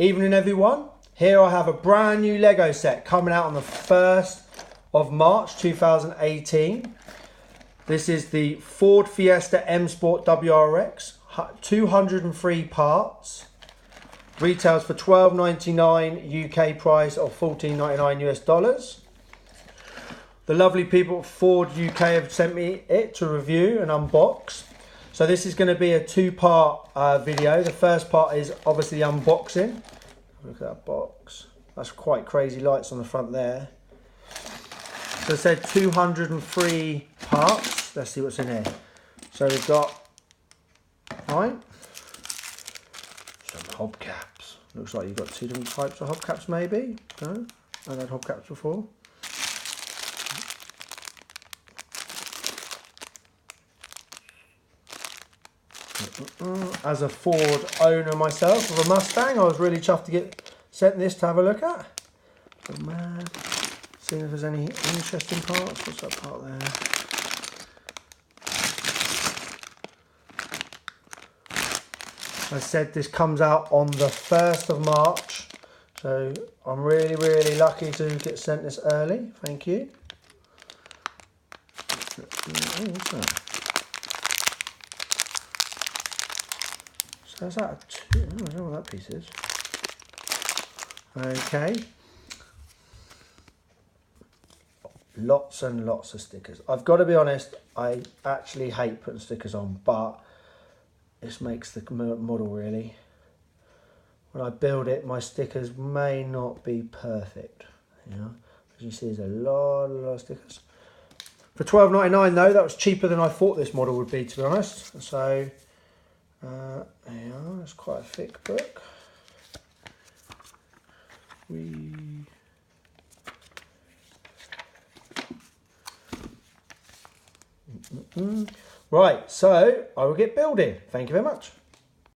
Evening everyone, here I have a brand new Lego set coming out on the 1st of March 2018. This is the Ford Fiesta M-Sport WRC, 203 parts, retails for $12.99 UK price of $14.99 US dollars. The lovely people at Ford UK have sent me it to review and unbox. So this is going to be a two-part video. The first part is obviously the unboxing. Look at that box. That's quite crazy lights on the front there. So it said 203 parts. Let's see what's in here. So we've got, right, some hubcaps. Looks like you've got two different types of hubcaps maybe. No? I've had hubcaps before. As a Ford owner myself of a Mustang, I was really chuffed to get sent this to have a look at. Oh man, seeing if there's any interesting parts. What's that part there? I said this comes out on the 1st of March, so I'm really lucky to get sent this early. Thank you. Oh, what's that? So is that a two? Oh, I don't know what that piece is. Okay. Lots and lots of stickers. I've got to be honest, I actually hate putting stickers on, but this makes the model really. When I build it, my stickers may not be perfect. You know, as you see, there's a lot of stickers. For $12.99 though, that was cheaper than I thought this model would be, to be honest. So there you are, it's quite a thick book. Right, so I will get building. Thank you very much.